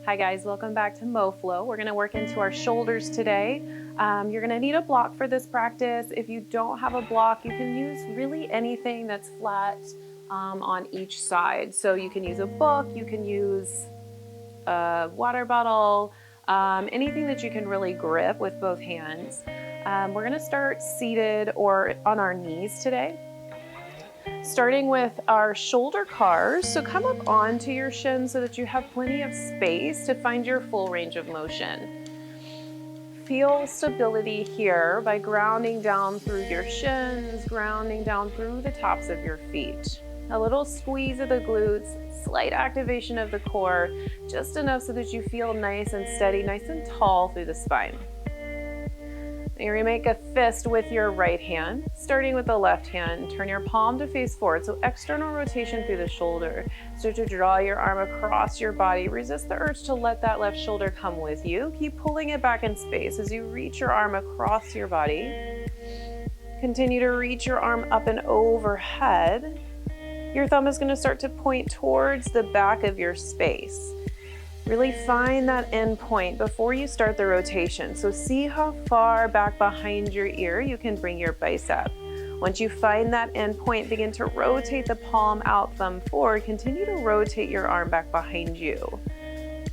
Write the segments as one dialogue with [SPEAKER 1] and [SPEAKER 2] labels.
[SPEAKER 1] Hi guys, welcome back to MoFlow. We're gonna work into our shoulders today. You're gonna need a block for this practice. If you don't have a block, you can use really anything that's flat on each side. So you can use a book, you can use a water bottle, anything that you can really grip with both hands. We're gonna start seated or on our knees today. Starting with our shoulder cars, so come up onto your shins so that you have plenty of space to find your full range of motion. Feel stability here by grounding down through your shins, grounding down through the tops of your feet. A little squeeze of the glutes, slight activation of the core, just enough so that you feel nice and steady, nice and tall through the spine. You're gonna make a fist with your right hand, starting with the left hand. Turn your palm to face forward, so external rotation through the shoulder. Start to draw your arm across your body. Resist the urge to let that left shoulder come with you. Keep pulling it back in space as you reach your arm across your body. Continue to reach your arm up and overhead. Your thumb is gonna start to point towards the back of your space. Really find that end point before you start the rotation. So see how far back behind your ear you can bring your bicep. Once you find that end point, begin to rotate the palm out, thumb forward. Continue to rotate your arm back behind you.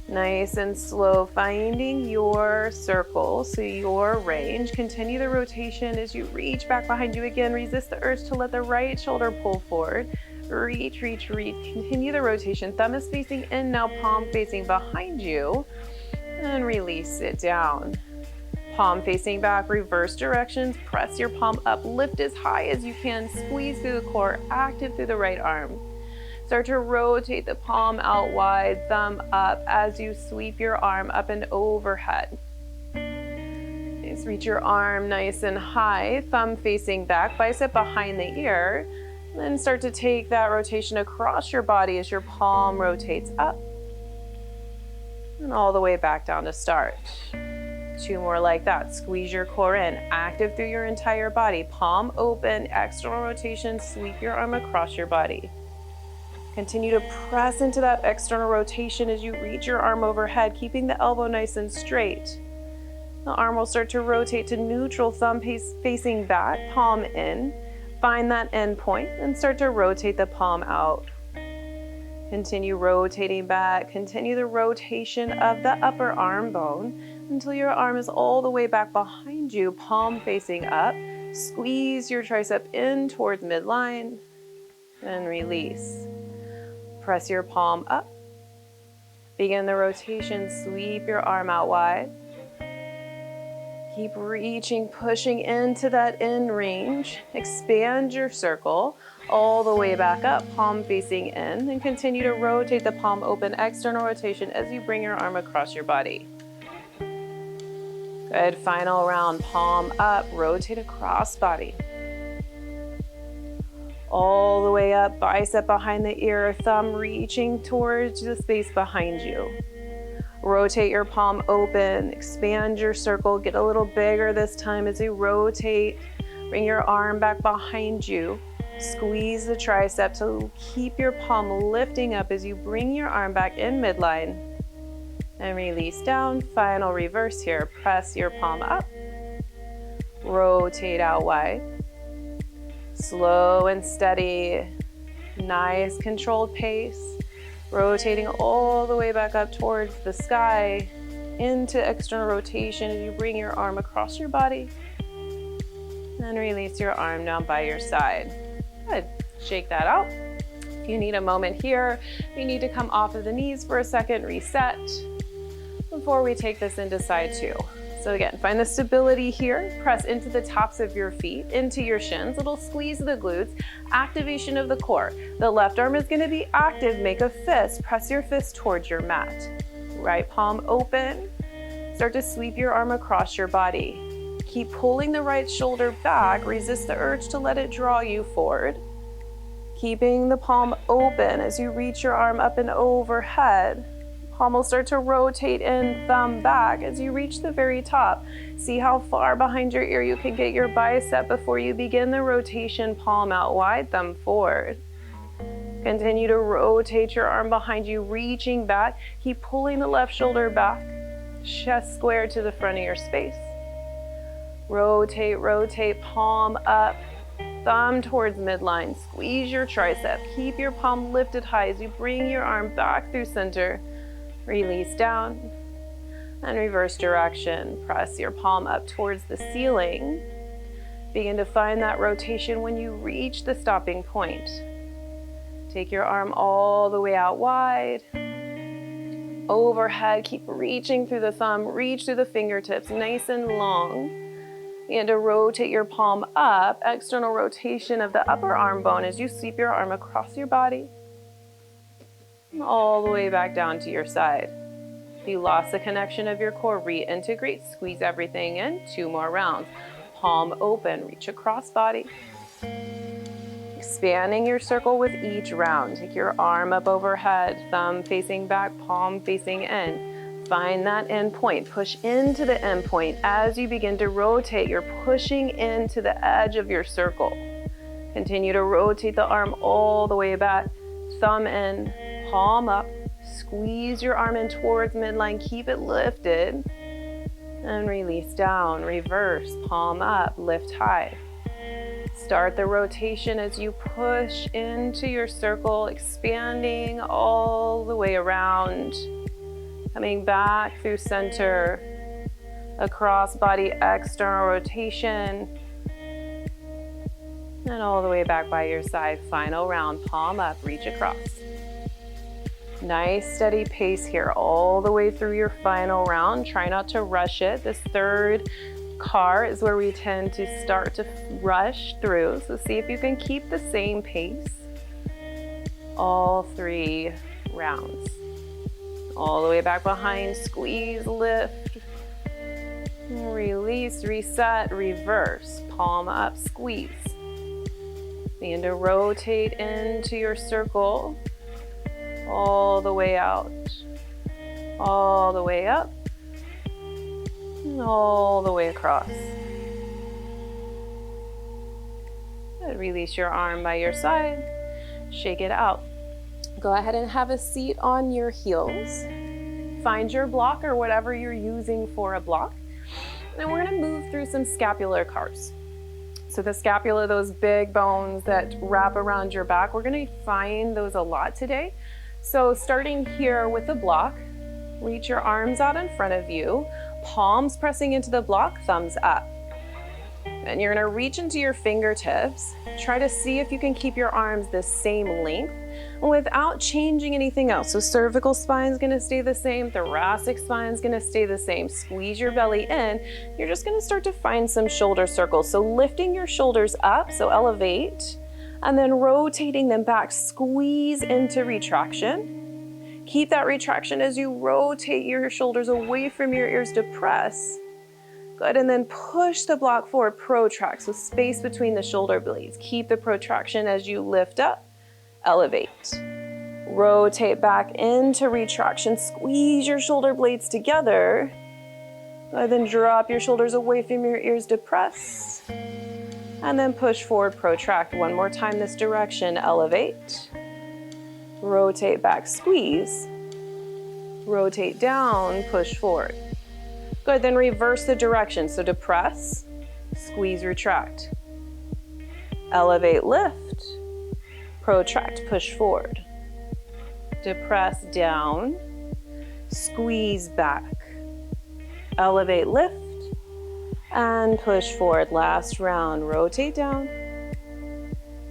[SPEAKER 1] Nice and slow, finding your circle, so your range. Continue the rotation as you reach back behind you again. Resist the urge to let the right shoulder pull forward. Reach, reach, reach. Continue the rotation. Thumb is facing in now, palm facing behind you. And release it down. Palm facing back, reverse directions. Press your palm up, lift as high as you can. Squeeze through the core, active through the right arm. Start to rotate the palm out wide, thumb up as you sweep your arm up and overhead. Just reach your arm nice and high, thumb facing back, bicep behind the ear. Then start to take that rotation across your body as your palm rotates up and all the way back down to start. 2 more like that. Squeeze your core in, active through your entire body. Palm open, external rotation, sweep your arm across your body. Continue to press into that external rotation as you reach your arm overhead, keeping the elbow nice and straight. The arm will start to rotate to neutral, thumb facing back, palm in. Find that end point and start to rotate the palm out. Continue rotating back. Continue the rotation of the upper arm bone until your arm is all the way back behind you, palm facing up. Squeeze your tricep in towards midline and release. Press your palm up. Begin the rotation. Sweep your arm out wide. Keep reaching, pushing into that end range. Expand your circle all the way back up, palm facing in, and continue to rotate the palm open, external rotation as you bring your arm across your body. Good, final round, palm up, rotate across body. All the way up, bicep behind the ear, thumb reaching towards the space behind you. Rotate your palm open, expand your circle, get a little bigger this time as you rotate. Bring your arm back behind you. Squeeze the tricep to keep your palm lifting up as you bring your arm back in midline. And release down, final reverse here. Press your palm up. Rotate out wide. Slow and steady, nice controlled pace. Rotating all the way back up towards the sky into external rotation as you bring your arm across your body and release your arm down by your side. Good. Shake that out. If you need a moment here, you need to come off of the knees for a second, reset before we take this into side 2. So again, find the stability here, press into the tops of your feet, into your shins, little squeeze of the glutes, activation of the core. The left arm is gonna be active, make a fist, press your fist towards your mat. Right palm open, start to sweep your arm across your body. Keep pulling the right shoulder back, resist the urge to let it draw you forward. Keeping the palm open as you reach your arm up and overhead. Palm will start to rotate in, thumb back as you reach the very top. See how far behind your ear you can get your bicep before you begin the rotation, palm out wide, thumb forward. Continue to rotate your arm behind you, reaching back. Keep pulling the left shoulder back. Chest square to the front of your space. Rotate, rotate, palm up, thumb towards midline. Squeeze your tricep. Keep your palm lifted high as you bring your arm back through center. Release down and reverse direction. Press your palm up towards the ceiling. Begin to find that rotation when you reach the stopping point. Take your arm all the way out wide. Overhead, keep reaching through the thumb, reach through the fingertips, nice and long. Begin to rotate your palm up, external rotation of the upper arm bone as you sweep your arm across your body. All the way back down to your side. If you lost the connection of your core, reintegrate, squeeze everything in. 2 more rounds. Palm open, reach across body. Expanding your circle with each round. Take your arm up overhead, thumb facing back, palm facing in. Find that end point. Push into the end point. As you begin to rotate, you're pushing into the edge of your circle. Continue to rotate the arm all the way back. Thumb in, palm up. Squeeze your arm in towards midline. Keep it lifted. And release down. Reverse, palm up, lift high. Start the rotation as you push into your circle, expanding all the way around. Coming back through center, across body, external rotation. And all the way back by your side. Final round, palm up, reach across. Nice steady pace here all the way through your final round. Try not to rush it. This third car is where we tend to start to rush through. So see if you can keep the same pace all 3 rounds. All the way back behind, squeeze, lift, release, reset, reverse, palm up, squeeze. Begin to rotate into your circle. All the way out, all the way up, and all the way across. Good. Release your arm by your side, shake it out. Go ahead and have a seat on your heels. Find your block or whatever you're using for a block. And we're gonna move through some scapular cars. So the scapula, those big bones that wrap around your back, we're gonna find those a lot today. So starting here with the block, reach your arms out in front of you, palms pressing into the block, thumbs up. And you're gonna reach into your fingertips. Try to see if you can keep your arms the same length without changing anything else. So cervical spine's gonna stay the same, thoracic spine's gonna stay the same. Squeeze your belly in. You're just gonna start to find some shoulder circles. So lifting your shoulders up, so elevate. And then rotating them back, squeeze into retraction. Keep that retraction as you rotate your shoulders away from your ears to press. Good, and then push the block forward, protract, so space between the shoulder blades. Keep the protraction as you lift up, elevate. Rotate back into retraction, squeeze your shoulder blades together. Good, then drop your shoulders away from your ears to press. And then push forward, protract. One more time this direction, elevate. Rotate back, squeeze. Rotate down, push forward. Good, then reverse the direction. So depress, squeeze, retract. Elevate, lift. Protract, push forward. Depress, down. Squeeze back. Elevate, lift. And push forward. Last round, rotate down.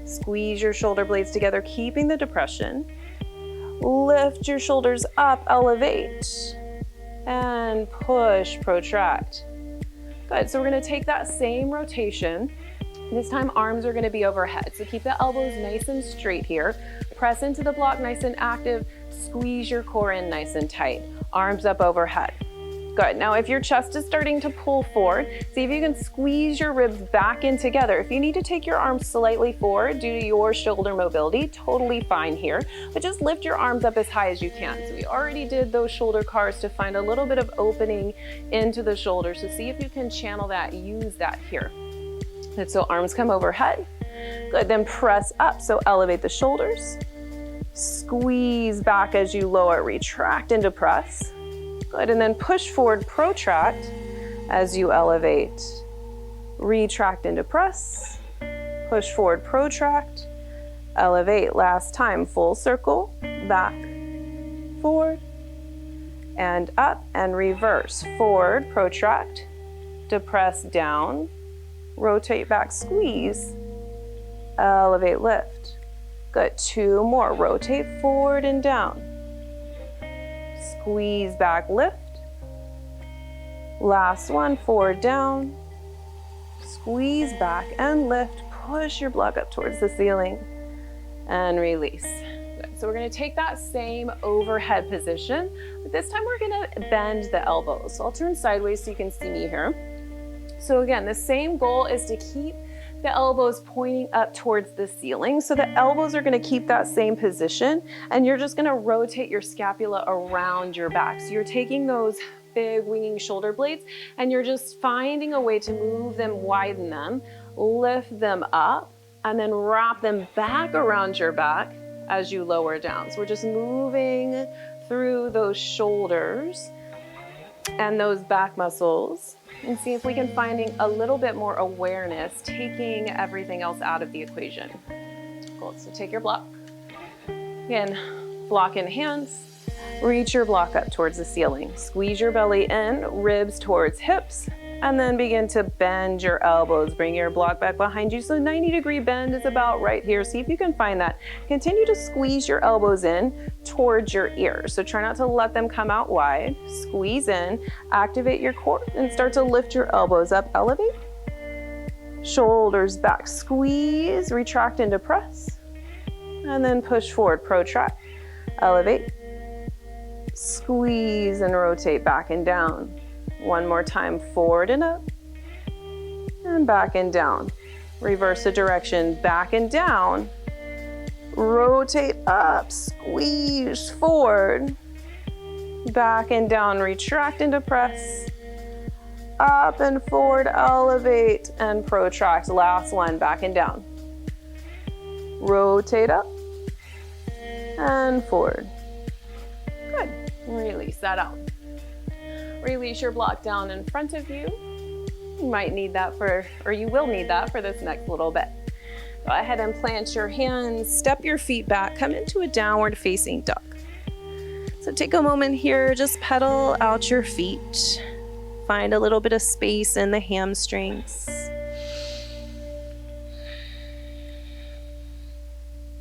[SPEAKER 1] Squeeze your shoulder blades together, keeping the depression. Lift your shoulders up, elevate. And push, protract. Good, so we're gonna take that same rotation. This time arms are gonna be overhead. So keep the elbows nice and straight here. Press into the block nice and active. Squeeze your core in nice and tight. Arms up overhead. Good. Now, if your chest is starting to pull forward, see if you can squeeze your ribs back in together. If you need to take your arms slightly forward due to your shoulder mobility, totally fine here, but just lift your arms up as high as you can. So we already did those shoulder cars to find a little bit of opening into the shoulders. So see if you can channel that, use that here. And so arms come overhead. Good, then press up. So elevate the shoulders. Squeeze back as you lower, retract into press. Good, and then push forward, protract as you elevate. Retract into press, push forward, protract, elevate. Last time, full circle, back, forward, and up, and reverse. Forward, protract, depress, down, rotate back, squeeze, elevate, lift. Good, 2 more, rotate forward and down. Squeeze back, lift. Last one, forward, down. Squeeze back and lift. Push your block up towards the ceiling and release. Good. So we're going to take that same overhead position, but this time we're going to bend the elbows. So I'll turn sideways so you can see me here. So again, the same goal is to keep the elbows pointing up towards the ceiling. So the elbows are going to keep that same position, and you're just going to rotate your scapula around your back. So you're taking those big winging shoulder blades and you're just finding a way to move them, widen them, lift them up, and then wrap them back around your back as you lower down. So we're just moving through those shoulders and those back muscles, and see if we can finding a little bit more awareness, taking everything else out of the equation. Cool, so take your block. Again, block in hands, reach your block up towards the ceiling. Squeeze your belly in, ribs towards hips, and then begin to bend your elbows. Bring your block back behind you. So 90-degree bend is about right here. See if you can find that. Continue to squeeze your elbows in towards your ears. So try not to let them come out wide. Squeeze in, activate your core, and start to lift your elbows up. Elevate. Shoulders back, squeeze, retract into press, and then push forward, protract, elevate, squeeze and rotate back and down. One more time, forward and up, and back and down. Reverse the direction, back and down. Rotate up, squeeze forward, back and down, retract into press, up and forward, elevate and protract. Last one, back and down. Rotate up and forward. Good, release that out. Release your block down in front of you. You might need that you will need that for this next little bit. Go ahead and plant your hands, step your feet back, come into a downward facing dog. So take a moment here, just pedal out your feet. Find a little bit of space in the hamstrings.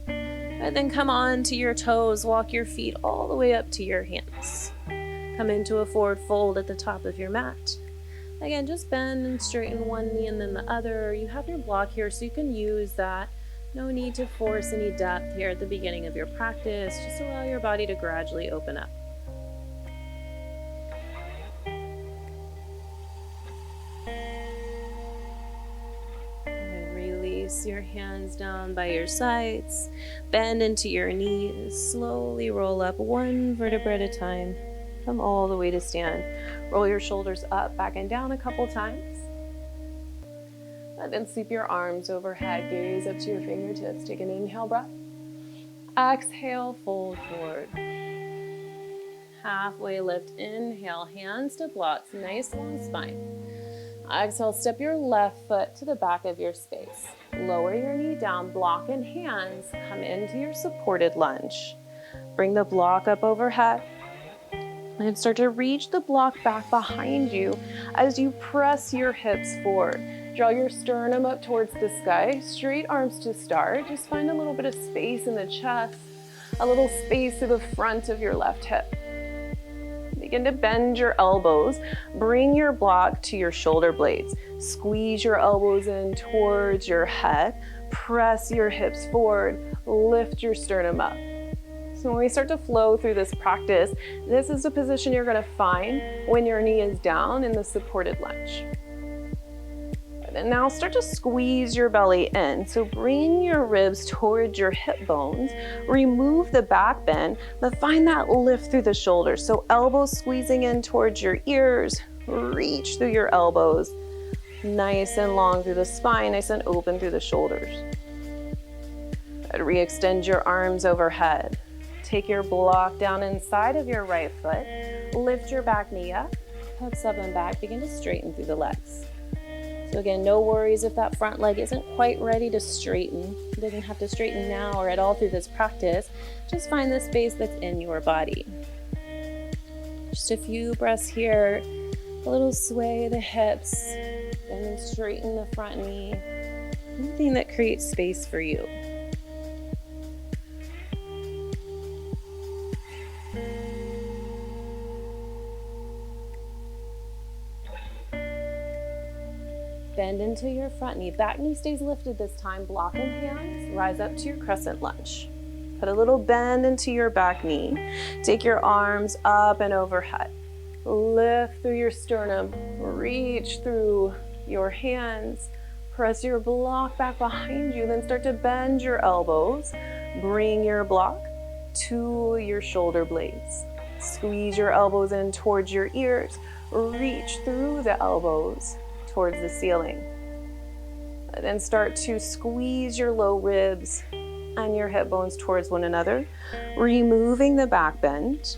[SPEAKER 1] And then come on to your toes, walk your feet all the way up to your hands. Come into a forward fold at the top of your mat. Again, just bend and straighten one knee and then the other. You have your block here so you can use that. No need to force any depth here at the beginning of your practice. Just allow your body to gradually open up. And release your hands down by your sides. Bend into your knees. Slowly roll up one vertebra at a time. Come all the way to stand. Roll your shoulders up, back and down a couple times. And then sweep your arms overhead, gaze up to your fingertips. Take an inhale breath. Exhale, fold forward. Halfway lift, inhale, hands to blocks, nice long spine. Exhale, step your left foot to the back of your space. Lower your knee down, block in hands, come into your supported lunge. Bring the block up overhead. And start to reach the block back behind you as you press your hips forward. Draw your sternum up towards the sky, straight arms to start. Just find a little bit of space in the chest, a little space to the front of your left hip. Begin to bend your elbows. Bring your block to your shoulder blades. Squeeze your elbows in towards your head. Press your hips forward. Lift your sternum up. So when we start to flow through this practice, this is the position you're going to find when your knee is down in the supported lunge. And now start to squeeze your belly in. So bring your ribs towards your hip bones. Remove the back bend, but find that lift through the shoulders. So elbows squeezing in towards your ears. Reach through your elbows. Nice and long through the spine, nice and open through the shoulders. Re-extend your arms overhead. Take your block down inside of your right foot. Lift your back knee up, hips up and back. Begin to straighten through the legs. So again, no worries if that front leg isn't quite ready to straighten. It doesn't have to straighten now or at all through this practice. Just find the space that's in your body. Just a few breaths here. A little sway of the hips, and then straighten the front knee. Anything that creates space for you. Bend into your front knee. Back knee stays lifted this time. Block in hands. Rise up to your crescent lunge. Put a little bend into your back knee. Take your arms up and overhead. Lift through your sternum. Reach through your hands. Press your block back behind you. Then start to bend your elbows. Bring your block to your shoulder blades. Squeeze your elbows in towards your ears. Reach through the elbows towards the ceiling. Then start to squeeze your low ribs and your hip bones towards one another, removing the back bend.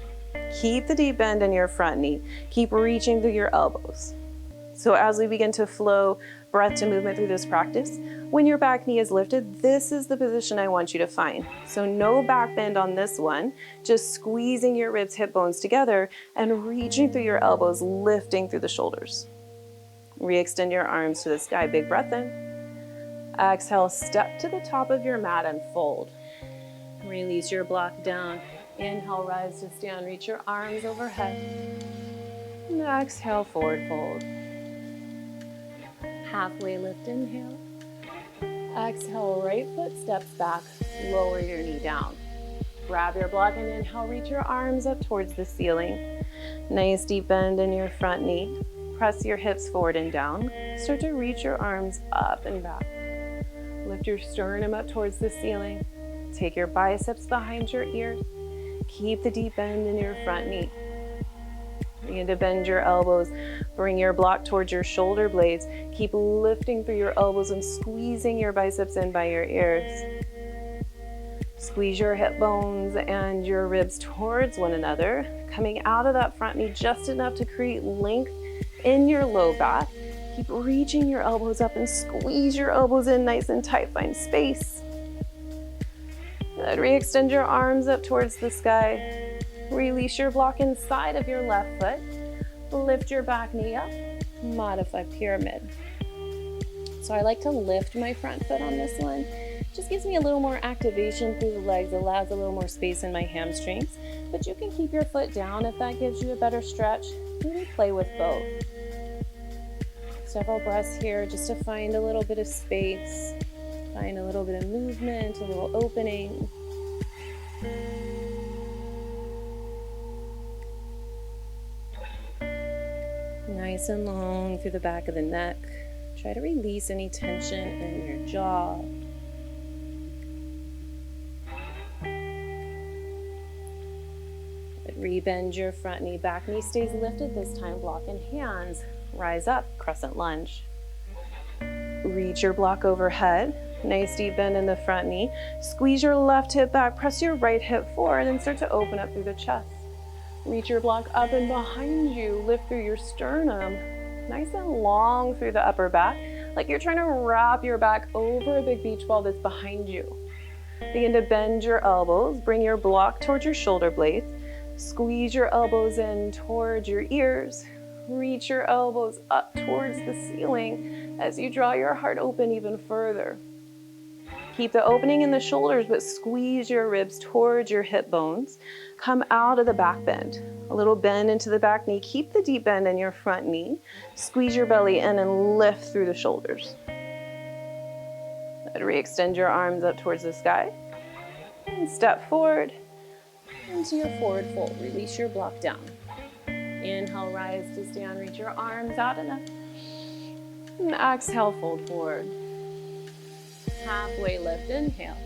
[SPEAKER 1] Keep the deep bend in your front knee. Keep reaching through your elbows. So as we begin to flow breath to movement through this practice, when your back knee is lifted, this is the position I want you to find. So no back bend on this one, just squeezing your ribs, hip bones together and reaching through your elbows, lifting through the shoulders. Re-extend your arms to the sky. Big breath in. Exhale, step to the top of your mat and fold. Release your block down. Inhale, rise to stand. Reach your arms overhead. And exhale, forward fold. Halfway lift, inhale. Exhale, right foot steps back. Lower your knee down. Grab your block and inhale, reach your arms up towards the ceiling. Nice deep bend in your front knee. Press your hips forward and down. Start to reach your arms up and back. Lift your sternum up towards the ceiling. Take your biceps behind your ears. Keep the deep bend in your front knee. Begin to bend your elbows. Bring your block towards your shoulder blades. Keep lifting through your elbows and squeezing your biceps in by your ears. Squeeze your hip bones and your ribs towards one another. Coming out of that front knee just enough to create length in your low back. Keep reaching your elbows up and squeeze your elbows in nice and tight. Find space. Good. Re-extend your arms up towards the sky. Release your block inside of your left foot. Lift your back knee up. Modified pyramid. So I like to lift my front foot on this one. Just gives me a little more activation through the legs, allows a little more space in my hamstrings. But you can keep your foot down if that gives you a better stretch. Really play with both. Several breaths here just to find a little bit of space, find a little bit of movement, a little opening. Nice and long through the back of the neck. Try to release any tension in your jaw. Rebend your front knee, back knee stays lifted this time, block in hands. Rise up, crescent lunge. Reach your block overhead. Nice deep bend in the front knee. Squeeze your left hip back, press your right hip forward, and start to open up through the chest. Reach your block up and behind you. Lift through your sternum. Nice and long through the upper back, like you're trying to wrap your back over a big beach ball that's behind you. Begin to bend your elbows. Bring your block towards your shoulder blades. Squeeze your elbows in towards your ears. Reach your elbows up towards the ceiling as you draw your heart open even further. Keep the opening in the shoulders, but squeeze your ribs towards your hip bones. Come out of the back bend. A little bend into the back knee. Keep the deep bend in your front knee. Squeeze your belly in and lift through the shoulders. Re-extend your arms up towards the sky. And step forward into your forward fold. Release your block down. Inhale, rise to stand. Reach your arms out enough. And exhale, fold forward. Halfway lift, inhale.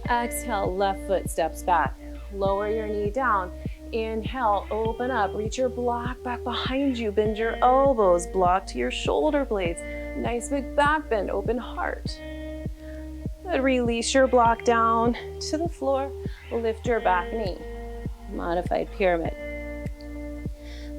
[SPEAKER 1] Exhale, left foot steps back. Lower your knee down. Inhale, open up. Reach your block back behind you. Bend your elbows. Block to your shoulder blades. Nice big back bend. Open heart. Good, release your block down to the floor. Lift your back knee. Modified pyramid.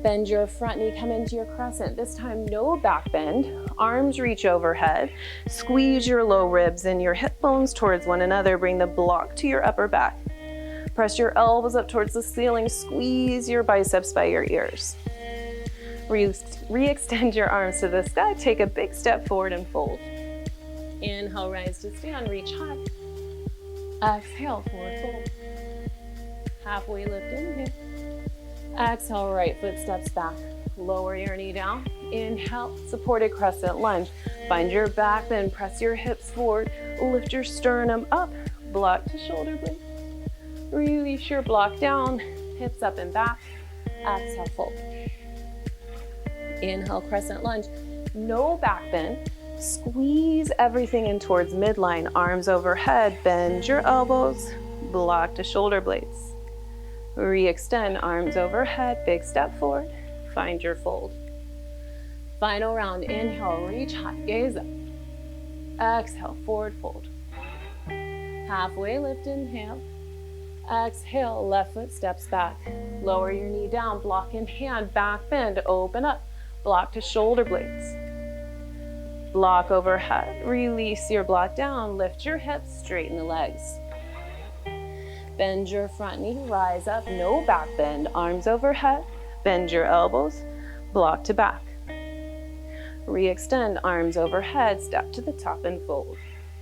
[SPEAKER 1] Bend your front knee, come into your crescent. This time, no back bend. Arms reach overhead. Squeeze your low ribs and your hip bones towards one another. Bring the block to your upper back. Press your elbows up towards the ceiling. Squeeze your biceps by your ears. Re-extend your arms to the sky. Take a big step forward and fold. Inhale, rise to stand, reach high. Exhale, forward fold. Halfway lift, inhale. Exhale, right foot steps back. Lower your knee down. Inhale, supported crescent lunge. Find your back, then press your hips forward. Lift your sternum up. Block to shoulder blade. Release your block down. Hips up and back. Exhale, fold. Inhale, crescent lunge. No back bend. Squeeze everything in towards midline. Arms overhead. Bend your elbows. Block to shoulder blades. Re-extend, arms overhead, big step forward, find your fold. Final round, inhale, reach high, gaze up. Exhale, forward fold. Halfway lift, inhale. Exhale, left foot steps back. Lower your knee down, block in hand, back bend, open up. Block to shoulder blades. Block overhead, release your block down, lift your hips, straighten the legs. Bend your front knee, rise up, no back bend, arms overhead, bend your elbows, block to back. Re-extend, arms overhead, step to the top and fold.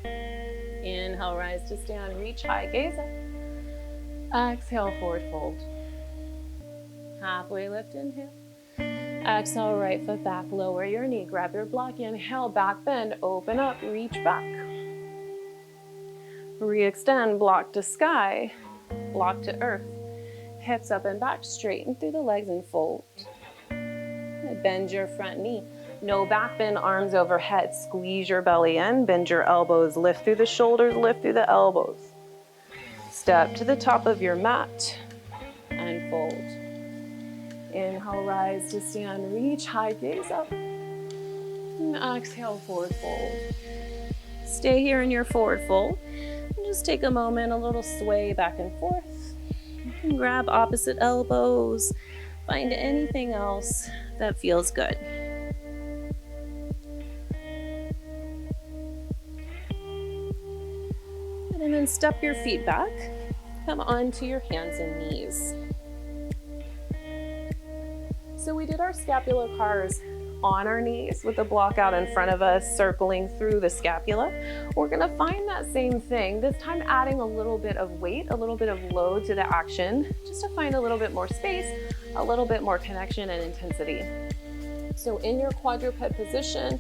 [SPEAKER 1] Inhale, rise to stand, reach high, gaze up. Exhale, forward fold. Halfway lift, inhale. Exhale, right foot back, lower your knee, grab your block, inhale, back bend, open up, reach back. Re-extend, block to sky, block to earth. Hips up and back, straighten through the legs and fold. Bend your front knee. No back bend, arms overhead. Squeeze your belly in, bend your elbows, lift through the shoulders, lift through the elbows. Step to the top of your mat and fold. Inhale, rise to stand, reach high, gaze up. And exhale, forward fold. Stay here in your forward fold. Just take a moment, a little sway back and forth. You can grab opposite elbows. Find anything else that feels good. And then step your feet back. Come onto your hands and knees. So we did our scapular cars on our knees with the block out in front of us, circling through the scapula. We're gonna find that same thing, this time adding a little bit of weight, a little bit of load to the action, just to find a little bit more space, a little bit more connection and intensity. So in your quadruped position,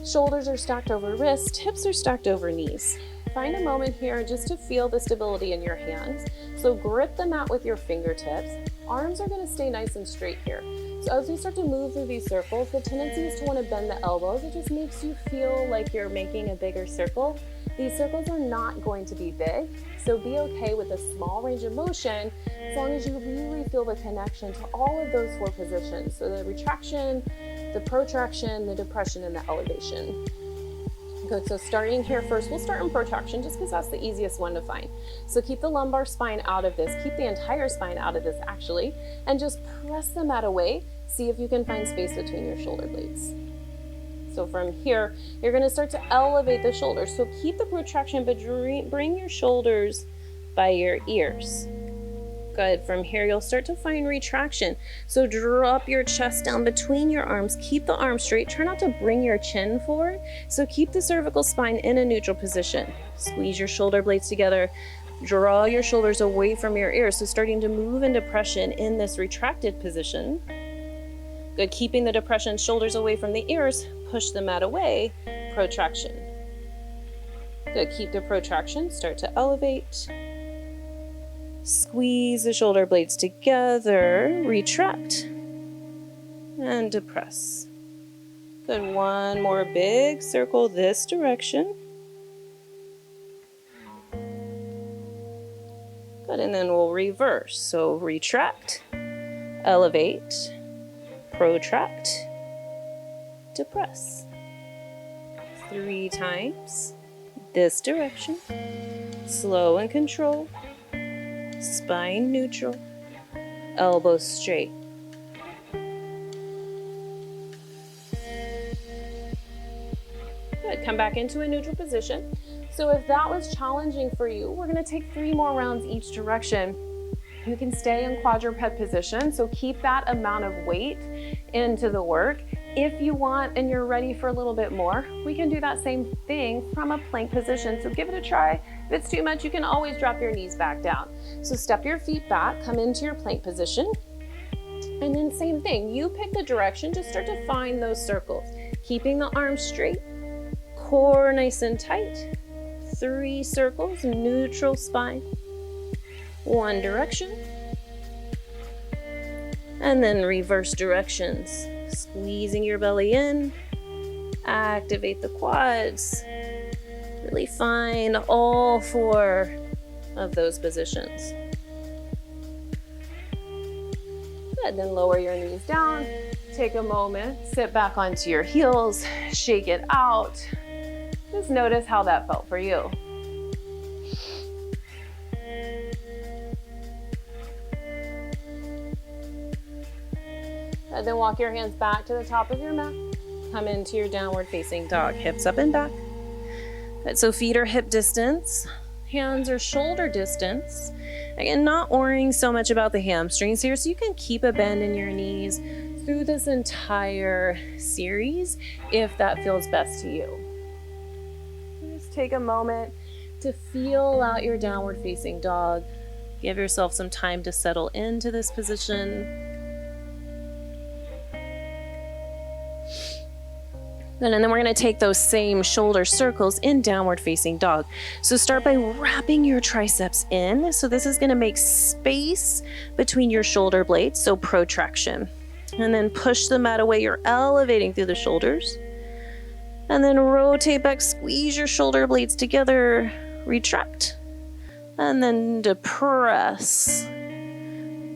[SPEAKER 1] shoulders are stacked over wrists, hips are stacked over knees. Find a moment here just to feel the stability in your hands. So grip the mat with your fingertips. Arms are gonna stay nice and straight here. So as we start to move through these circles, the tendency is to want to bend the elbows. It just makes you feel like you're making a bigger circle. These circles are not going to be big, so be okay with a small range of motion as long as you really feel the connection to all of those four positions. So the retraction, the protraction, the depression, and the elevation. Good, so starting here first, we'll start in protraction just because that's the easiest one to find. So keep the lumbar spine out of this, keep the entire spine out of this actually, and just press the mat away. See if you can find space between your shoulder blades. So from here, you're gonna start to elevate the shoulders. So keep the protraction, but bring your shoulders by your ears. Good, from here, you'll start to find retraction. So drop your chest down between your arms, keep the arms straight. Try not to bring your chin forward. So keep the cervical spine in a neutral position. Squeeze your shoulder blades together. Draw your shoulders away from your ears. So starting to move in depression in this retracted position. Good, keeping the depression, shoulders away from the ears, push the mat away, protraction. Good, keep the protraction, start to elevate. Squeeze the shoulder blades together, retract, and depress. Good, one more big circle this direction. Good, and then we'll reverse. So retract, elevate, protract, depress. 3 times. this direction. Slow and control. Spine neutral. Elbows straight. Good. Come back into a neutral position. So if that was challenging for you, we're going to take 3 more rounds each direction. You can stay in quadruped position, so keep that amount of weight into the work. If you want and you're ready for a little bit more, we can do that same thing from a plank position. So give it a try. If it's too much, you can always drop your knees back down. So step your feet back, come into your plank position. And then same thing, you pick the direction, just start to find those circles. Keeping the arms straight, core nice and tight. 3 circles, neutral spine. 1 direction. And then reverse directions. Squeezing your belly in. Activate the quads. Really find all 4 of those positions. Good, then lower your knees down. Take a moment, sit back onto your heels, shake it out. Just notice how that felt for you. And then walk your hands back to the top of your mat. Come into your downward facing dog, hips up and back. Good, so feet are hip distance, hands are shoulder distance. Again, not worrying so much about the hamstrings here, so you can keep a bend in your knees through this entire series if that feels best to you. Just take a moment to feel out your downward facing dog. Give yourself some time to settle into this position. And then we're going to take those same shoulder circles in downward facing dog. So start by wrapping your triceps in. So this is going to make space between your shoulder blades, so protraction. And then push the mat away. You're elevating through the shoulders. And then rotate back, squeeze your shoulder blades together, retract. And then depress.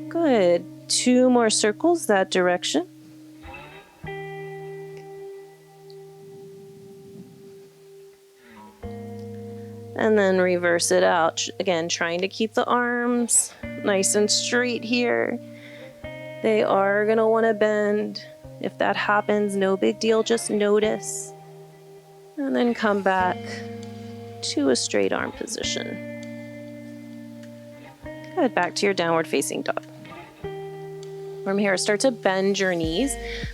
[SPEAKER 1] Good. 2 more circles that direction. And then reverse it out. Again, trying to keep the arms nice and straight here. They are going to want to bend. If that happens, no big deal, just notice. And then come back to a straight arm position. Good, back to your downward facing dog. From here, start to bend your knees.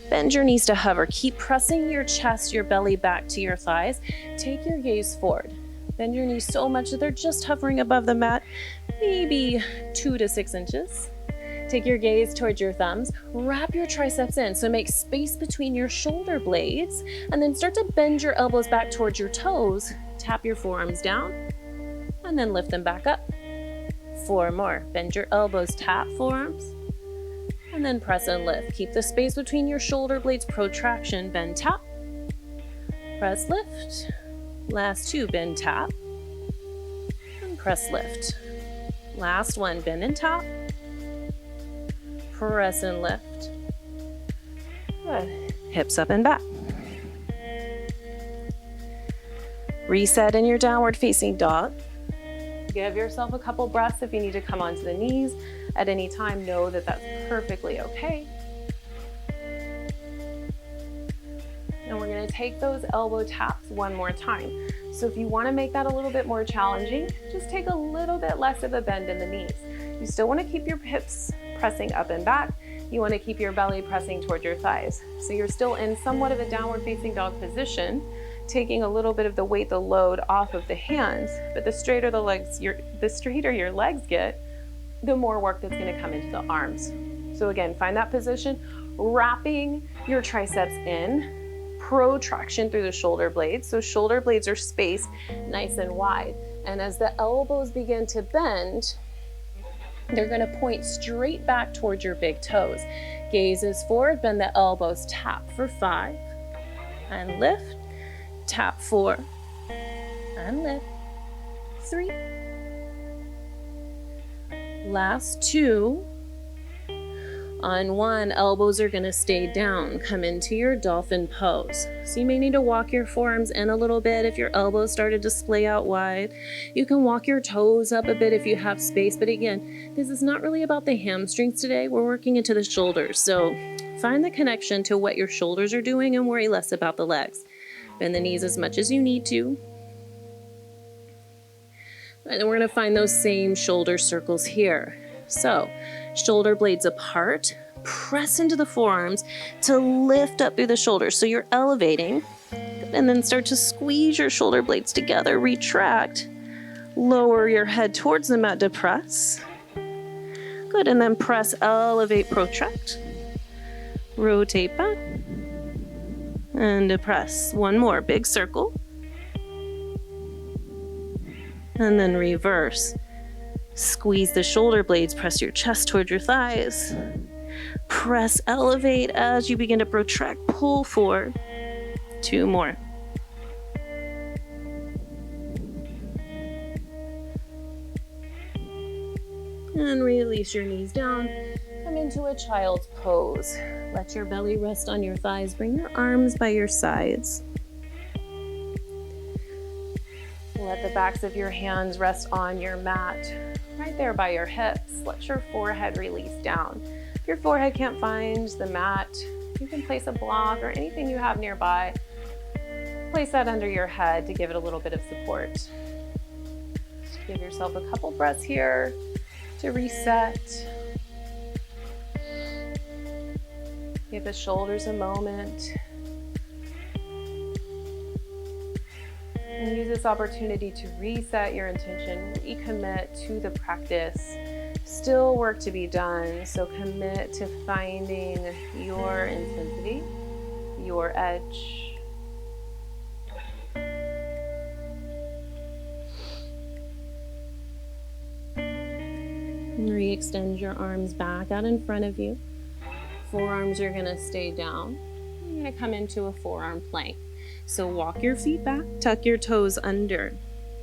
[SPEAKER 1] Bend your knees to hover. Keep pressing your chest, your belly back to your thighs. Take your gaze forward. Bend your knees so much that they're just hovering above the mat, maybe 2 to 6 inches. Take your gaze towards your thumbs. Wrap your triceps in, so make space between your shoulder blades, and then start to bend your elbows back towards your toes. Tap your forearms down, and then lift them back up. 4 more. Bend your elbows, tap forearms, and then press and lift. Keep the space between your shoulder blades, protraction, bend, tap. Press, lift. Last 2, bend, tap, and press, lift. Last 1, bend and tap, press and lift. Good. Hips up and back. Reset in your downward facing dog. Give yourself a couple breaths if you need to come onto the knees at any time. Know that that's perfectly okay. And we're going to take those elbow taps 1 more time. So if you want to make that a little bit more challenging, just take a little bit less of a bend in the knees. You still want to keep your hips pressing up and back. You want to keep your belly pressing towards your thighs. So you're still in somewhat of a downward facing dog position, taking a little bit of the weight, the load off of the hands. But the straighter your legs get, the more work that's going to come into the arms. So again, find that position, wrapping your triceps in. Protraction through the shoulder blades. So shoulder blades are spaced nice and wide. And as the elbows begin to bend, they're going to point straight back towards your big toes. Gaze is forward, bend the elbows, tap for 5, and lift, tap 4, and lift, 3. Last 2. On one, elbows are gonna stay down. Come into your dolphin pose. So you may need to walk your forearms in a little bit if your elbows started to splay out wide. You can walk your toes up a bit if you have space, but again, this is not really about the hamstrings today. We're working into the shoulders. So find the connection to what your shoulders are doing and worry less about the legs. Bend the knees as much as you need to. And then we're gonna find those same shoulder circles here. So, shoulder blades apart, press into the forearms to lift up through the shoulders. So you're elevating, and then start to squeeze your shoulder blades together, retract, lower your head towards the mat to press. Good, and then press, elevate, protract, rotate back, and depress. One more, big circle. And then reverse. Squeeze the shoulder blades, press your chest towards your thighs. Press, elevate as you begin to protract, pull forward. Two more. And release your knees down. Come into a child's pose. Let your belly rest on your thighs. Bring your arms by your sides. Let the backs of your hands rest on your mat, right there by your hips. Let your forehead release down. If your forehead can't find the mat, you can place a block or anything you have nearby. Place that under your head to give it a little bit of support. Just give yourself a couple breaths here to reset. Give the shoulders a moment. And use this opportunity to reset your intention, recommit to the practice. Still work to be done, so commit to finding your intensity, your edge. And re-extend your arms back out in front of you. Forearms are gonna stay down. You're gonna come into a forearm plank. So walk your feet back, tuck your toes under,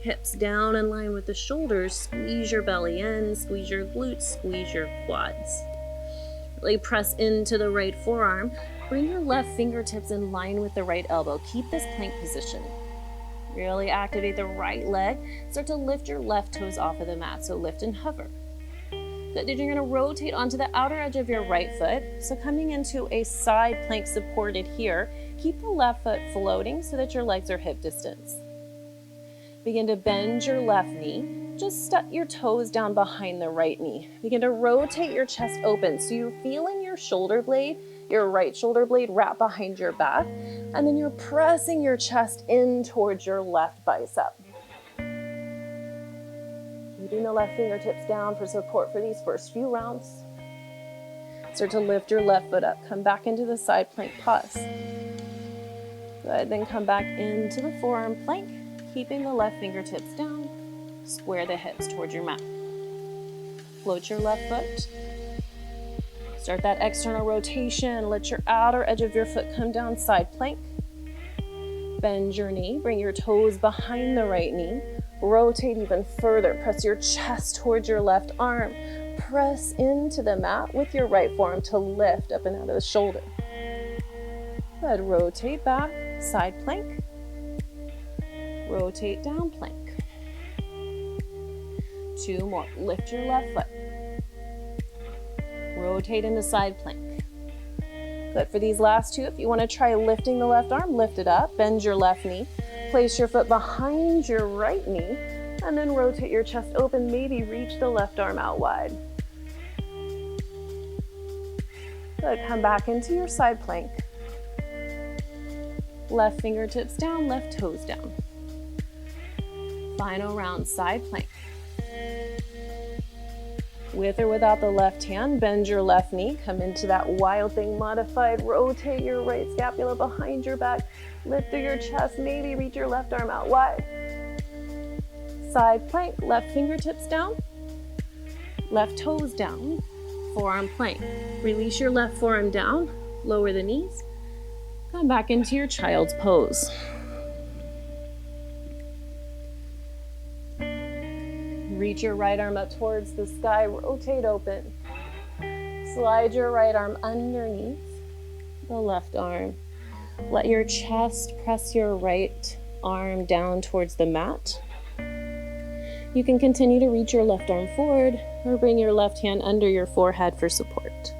[SPEAKER 1] hips down in line with the shoulders, squeeze your belly in, squeeze your glutes, squeeze your quads. Really press into the right forearm. Bring your left fingertips in line with the right elbow. Keep this plank position. Really activate the right leg. Start to lift your left toes off of the mat, so lift and hover. Good, then you're gonna rotate onto the outer edge of your right foot. So coming into a side plank supported here, keep the left foot floating so that your legs are hip distance. Begin to bend your left knee. Just step your toes down behind the right knee. Begin to rotate your chest open so you're feeling your shoulder blade, your right shoulder blade wrap behind your back, and then you're pressing your chest in towards your left bicep. Keeping the left fingertips down for support for these first few rounds. Start to lift your left foot up. Come back into the side plank pause. Good, then come back into the forearm plank, keeping the left fingertips down. Square the hips towards your mat. Float your left foot. Start that external rotation. Let your outer edge of your foot come down, side plank. Bend your knee, bring your toes behind the right knee. Rotate even further. Press your chest towards your left arm. Press into the mat with your right forearm to lift up and out of the shoulder. Good, rotate back, side plank. Rotate down, plank. Two more, lift your left foot. Rotate into side plank. Good, for these last two, if you want to try lifting the left arm, lift it up, bend your left knee. Place your foot behind your right knee, and then rotate your chest open, maybe reach the left arm out wide. Good, come back into your side plank. Left fingertips down, left toes down. Final round, side plank. With or without the left hand, bend your left knee, come into that wild thing modified, rotate your right scapula behind your back, lift through your chest, maybe reach your left arm out wide. Side plank, left fingertips down, left toes down, forearm plank. Release your left forearm down, lower the knees, come back into your child's pose. Reach your right arm up towards the sky, rotate open. Slide your right arm underneath the left arm. Let your chest press your right arm down towards the mat. You can continue to reach your left arm forward or bring your left hand under your forehead for support.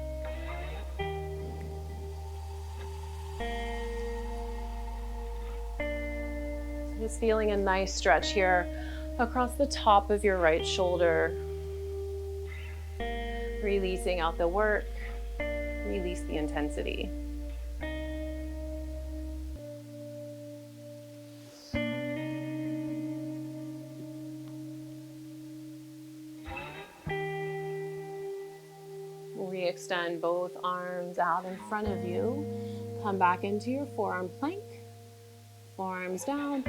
[SPEAKER 1] Just feeling a nice stretch here across the top of your right shoulder. Releasing out the work, release the intensity. Re-extend both arms out in front of you. Come back into your forearm plank. Forearms down,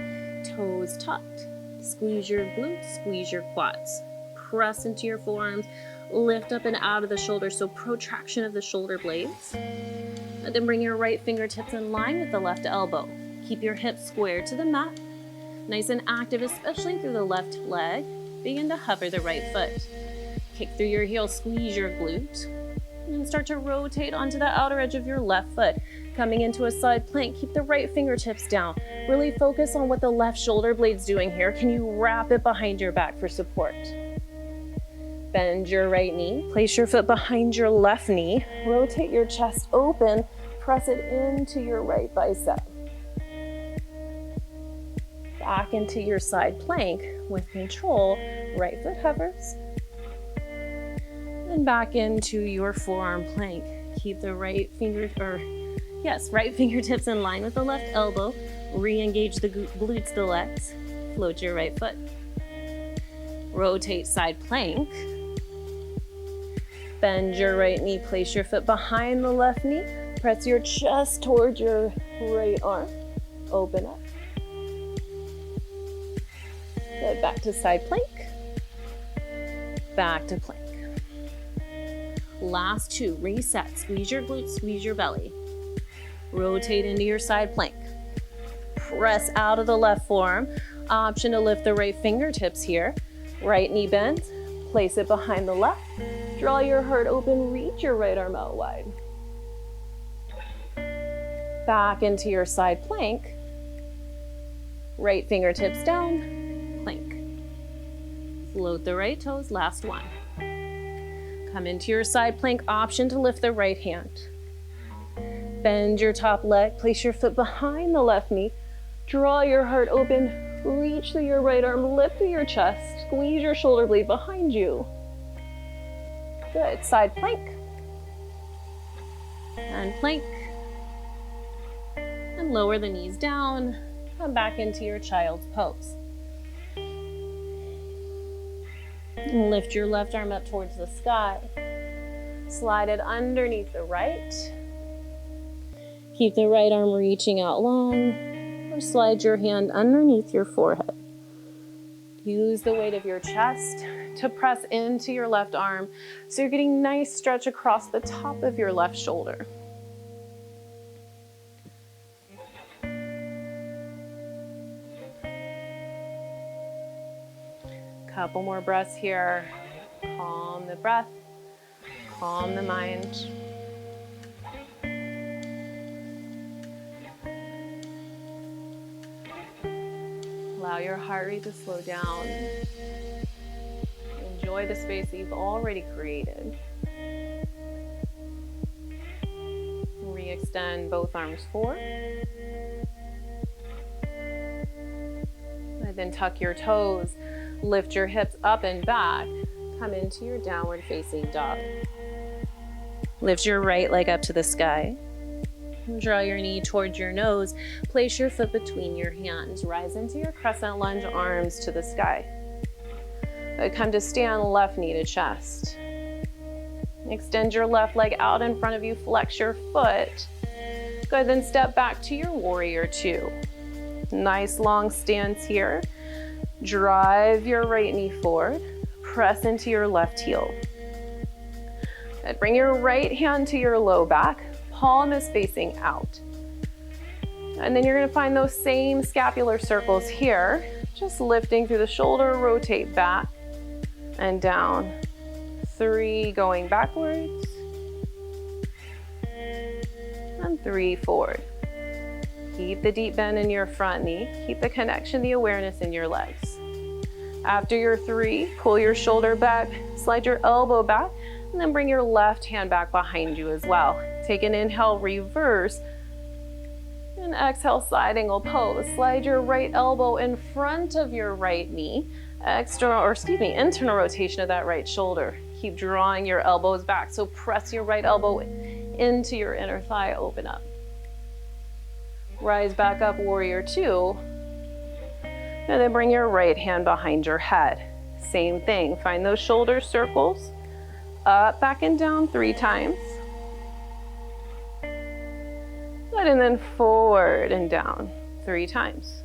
[SPEAKER 1] toes tucked. Squeeze your glutes, squeeze your quads. Press into your forearms, lift up and out of the shoulders, so protraction of the shoulder blades. And then bring your right fingertips in line with the left elbow. Keep your hips square to the mat. Nice and active, especially through the left leg. Begin to hover the right foot. Kick through your heels, squeeze your glute. And then start to rotate onto the outer edge of your left foot. Coming into a side plank, keep the right fingertips down. Really focus on what the left shoulder blade's doing here. Can you wrap it behind your back for support? Bend your right knee, place your foot behind your left knee, rotate your chest open, press it into your right bicep. Back into your side plank with control, right foot hovers. And back into your forearm plank. Keep the right fingertips in line with the left elbow. Re-engage the glutes, the legs. Float your right foot. Rotate side plank. Bend your right knee, place your foot behind the left knee. Press your chest towards your right arm. Open up. Good, back to side plank. Back to plank. Last two, reset. Squeeze your glutes, squeeze your belly. Rotate into your side plank. Press out of the left forearm. Option to lift the right fingertips here. Right knee bends. Place it behind the left. Draw your heart open, reach your right arm out wide. Back into your side plank. Right fingertips down, plank. Float the right toes, last one. Come into your side plank, option to lift the right hand. Bend your top leg, place your foot behind the left knee. Draw your heart open, reach through your right arm, lift through your chest, squeeze your shoulder blade behind you. Good, side plank. And plank. And lower the knees down, come back into your child's pose. And lift your left arm up towards the sky. Slide it underneath the right. Keep the right arm reaching out long, or slide your hand underneath your forehead. Use the weight of your chest to press into your left arm, so you're getting nice stretch across the top of your left shoulder. Couple more breaths here. Calm the breath, calm the mind. Allow your heart rate to slow down. Enjoy the space that you've already created. Re-extend both arms forward. And then tuck your toes. Lift your hips up and back. Come into your downward facing dog. Lift your right leg up to the sky. Draw your knee towards your nose. Place your foot between your hands. Rise into your crescent lunge, arms to the sky. Come to stand, left knee to chest. Extend your left leg out in front of you. Flex your foot. Good, then step back to your warrior two. Nice long stance here. Drive your right knee forward. Press into your left heel. Good. Bring your right hand to your low back. Palm is facing out. And then you're going to find those same scapular circles here. Just lifting through the shoulder, rotate back and down. 3, going backwards. and 3 forward. Keep the deep bend in your front knee. Keep the connection, the awareness in your legs. After your 3, pull your shoulder back, slide your elbow back, and then bring your left hand back behind you as well. Take an inhale, reverse, and exhale, side angle pose. Slide your right elbow in front of your right knee. Internal rotation of that right shoulder. Keep drawing your elbows back. So press your right elbow into your inner thigh, open up. Rise back up, warrior 2. And then bring your right hand behind your head. Same thing, find those shoulder circles. Up, back, and down 3 times. Good, and then forward and down 3 times.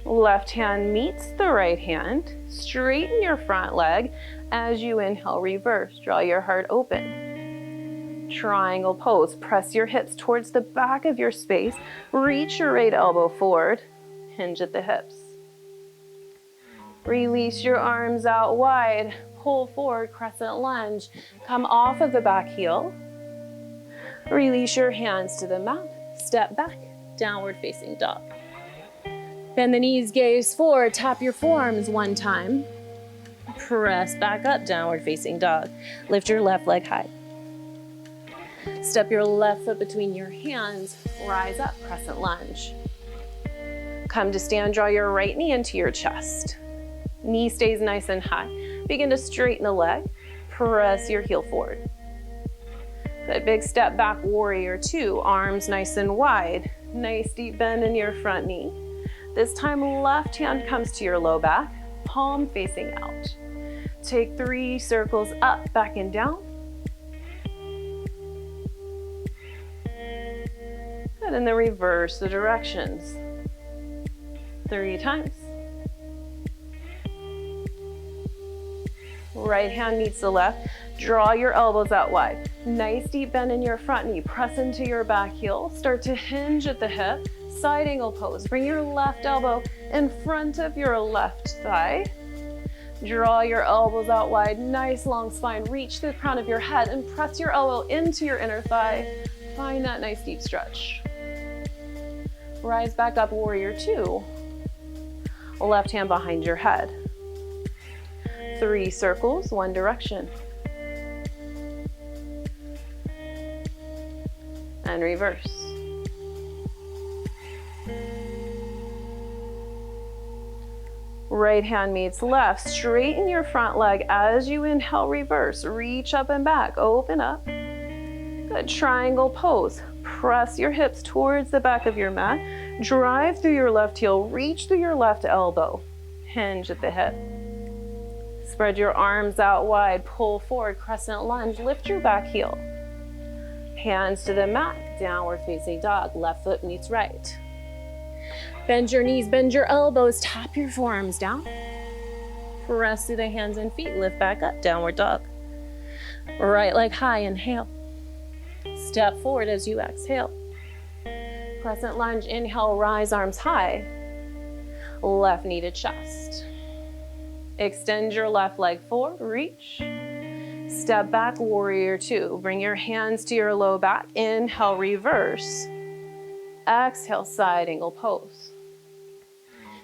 [SPEAKER 1] Left hand meets the right hand. Straighten your front leg. As you inhale, reverse. Draw your heart open. Triangle pose. Press your hips towards the back of your space. Reach your right elbow forward. Hinge at the hips. Release your arms out wide. Pull forward, crescent lunge. Come off of the back heel. Release your hands to the mat. Step back, downward facing dog. Bend the knees, gaze forward, tap your forearms 1 time. Press back up, downward facing dog. Lift your left leg high. Step your left foot between your hands, rise up, crescent lunge. Come to stand, draw your right knee into your chest. Knee stays nice and high. Begin to straighten the leg, press your heel forward. Good, big step back, warrior 2, arms nice and wide. Nice deep bend in your front knee. This time, left hand comes to your low back, palm facing out. Take 3 circles up, back, and down. Good, and then reverse the directions. 3 times. Right hand meets the left. Draw your elbows out wide. Nice deep bend in your front knee. Press into your back heel. Start to hinge at the hip. Side angle pose. Bring your left elbow in front of your left thigh. Draw your elbows out wide. Nice long spine. Reach the crown of your head and press your elbow into your inner thigh. Find that nice deep stretch. Rise back up, warrior 2. Left hand behind your head. 3 circles, 1 direction. And reverse. Right hand meets left. Straighten your front leg as you inhale, reverse. Reach up and back, open up. Good, triangle pose. Press your hips towards the back of your mat. Drive through your left heel, reach through your left elbow. Hinge at the hip. Spread your arms out wide, pull forward, crescent lunge, lift your back heel. Hands to the mat, downward facing dog, left foot meets right. Bend your knees, bend your elbows, tap your forearms down. Press through the hands and feet, lift back up, downward dog. Right leg high, inhale. Step forward as you exhale. Crescent lunge, inhale, rise, arms high. Left knee to chest. Extend your left leg forward, reach. Step back, warrior 2. Bring your hands to your low back. Inhale, reverse. Exhale, side angle pose.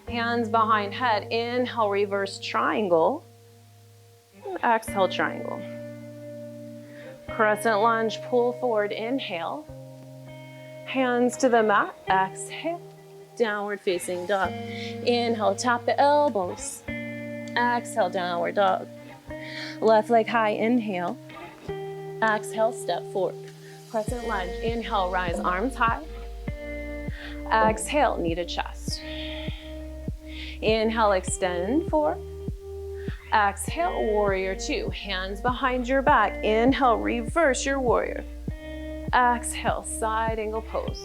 [SPEAKER 1] Hands behind head. Inhale, reverse triangle. Exhale, triangle. Crescent lunge, pull forward, inhale. Hands to the mat, exhale. Downward facing dog. Inhale, tap the elbows. Exhale, downward dog. Left leg high, inhale. Exhale, step forward. Crescent lunge, inhale, rise, arms high. Exhale, knee to chest. Inhale, extend forward. Exhale, warrior 2. Hands behind your back. Inhale, reverse your warrior. Exhale, side angle pose.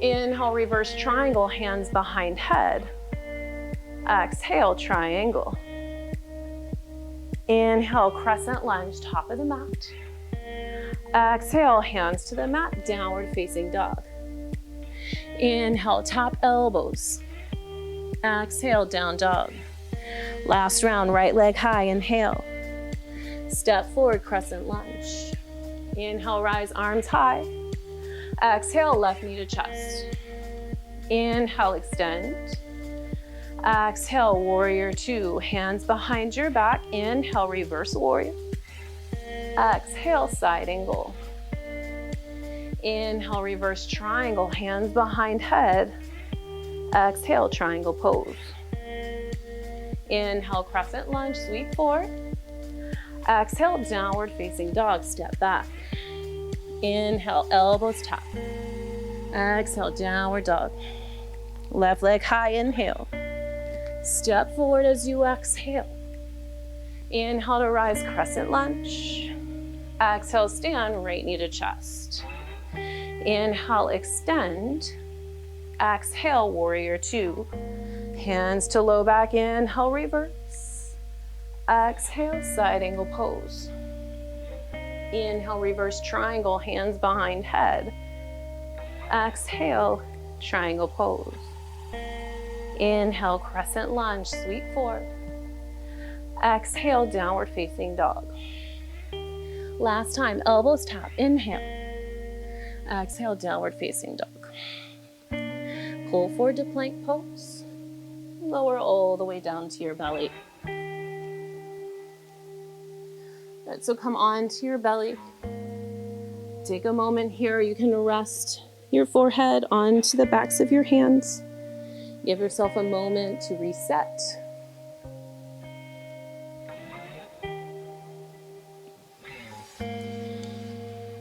[SPEAKER 1] Inhale, reverse triangle, hands behind head. Exhale, triangle. Inhale, crescent lunge, top of the mat. Exhale, hands to the mat, downward facing dog. Inhale, tap elbows. Exhale, down dog. Last round, right leg high, inhale. Step forward, crescent lunge. Inhale, rise, arms high. Exhale, left knee to chest. Inhale, extend. Exhale, warrior two, hands behind your back. Inhale, reverse warrior. Exhale, side angle. Inhale, reverse triangle, hands behind head. Exhale, triangle pose. Inhale, crescent lunge, sweep forward. Exhale, downward facing dog, step back. Inhale, elbows tap. Exhale, downward dog. Left leg high, inhale. Step forward as you exhale. Inhale to rise, crescent lunge. Exhale, stand, right knee to chest. Inhale, extend. Exhale, warrior two. Hands to low back, inhale, reverse. Exhale, side angle pose. Inhale, reverse triangle, hands behind head. Exhale, triangle pose. Inhale, crescent lunge, sweep forward. Exhale, downward facing dog. Last time, elbows tap, inhale. Exhale, downward facing dog. Pull forward to plank pose. Lower all the way down to your belly. Good, so come on to your belly. Take a moment here. You can rest your forehead onto the backs of your hands. Give yourself a moment to reset.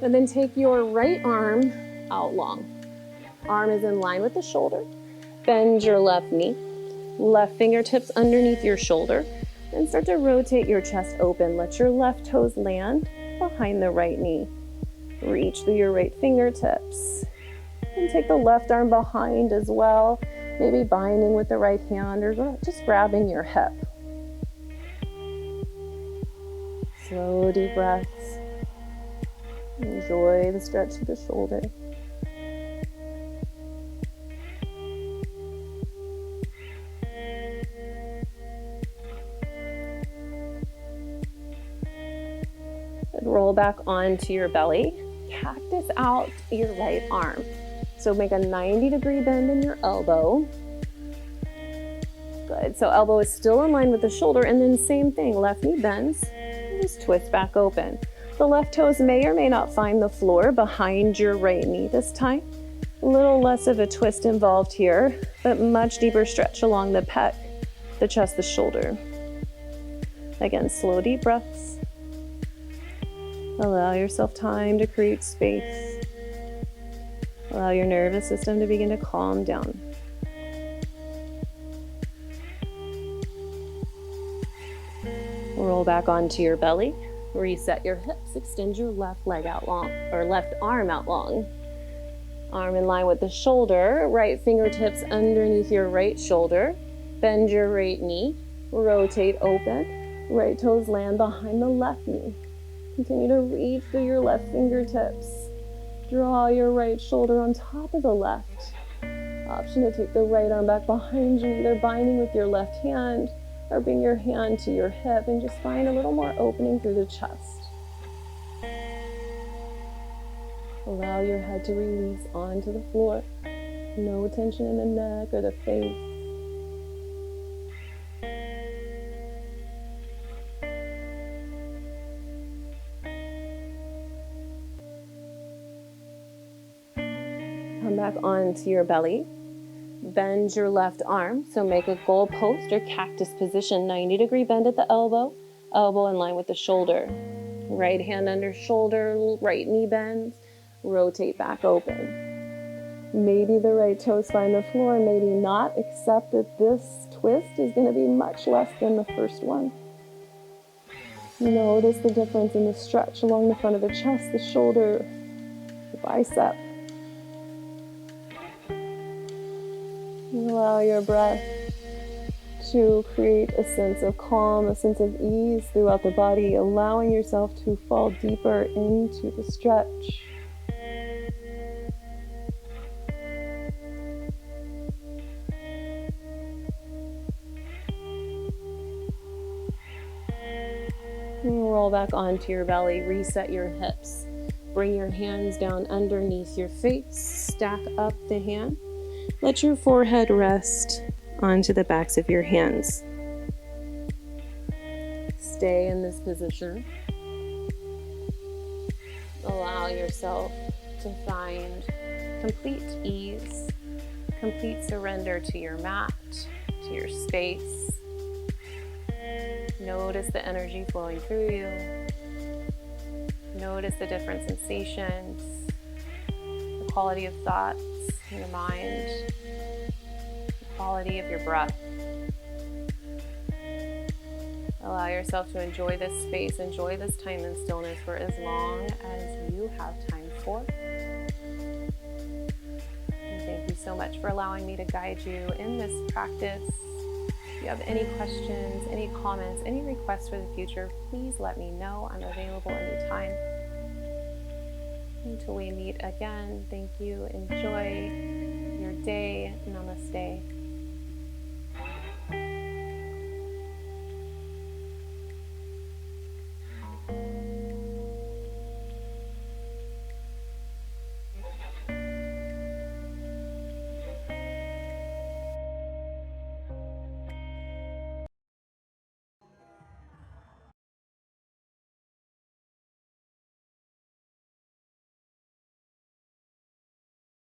[SPEAKER 1] And then take your right arm out long. Arm is in line with the shoulder. Bend your left knee. Left fingertips underneath your shoulder. And start to rotate your chest open. Let your left toes land behind the right knee. Reach through your right fingertips. And take the left arm behind as well. Maybe binding with the right hand or just grabbing your hip. Slow, deep breaths. Enjoy the stretch of the shoulder. And roll back onto your belly. Cactus out your right arm. So make a 90-degree bend in your elbow. Good, so elbow is still in line with the shoulder, and then same thing, left knee bends, and just twist back open. The left toes may or may not find the floor behind your right knee this time. A little less of a twist involved here, but much deeper stretch along the pec, the chest, the shoulder. Again, slow, deep breaths. Allow yourself time to create space. Allow your nervous system to begin to calm down. Roll back onto your belly. Reset your hips. Extend your left leg out long, or left arm out long. Arm in line with the shoulder. Right fingertips underneath your right shoulder. Bend your right knee. Rotate open. Right toes land behind the left knee. Continue to reach through your left fingertips. Draw your right shoulder on top of the left. Option to take the right arm back behind you, either binding with your left hand or bring your hand to your hip and just find a little more opening through the chest. Allow your head to release onto the floor. No tension in the neck or the face. Come back onto your belly. Bend your left arm. So make a goal post or cactus position. 90-degree bend at the elbow. Elbow in line with the shoulder. Right hand under shoulder. Right knee bends. Rotate back open. Maybe the right toes find the floor, maybe not, except that this twist is going to be much less than the first one. Notice the difference in the stretch along the front of the chest, the shoulder, the bicep. Allow your breath to create a sense of calm, a sense of ease throughout the body, allowing yourself to fall deeper into the stretch. Roll back onto your belly, reset your hips. Bring your hands down underneath your face, stack up the hand. Let your forehead rest onto the backs of your hands. Stay in this position. Allow yourself to find complete ease, complete surrender to your mat, to your space. Notice the energy flowing through you. Notice the different sensations, the quality of thoughts in your mind, the quality of your breath. Allow yourself to enjoy this space, enjoy this time in stillness for as long as you have time for. And thank you so much for allowing me to guide you in this practice. If you have any questions, any comments, any requests for the future, please let me know. I'm available anytime. Until we meet again, thank you. Enjoy your day. Namaste.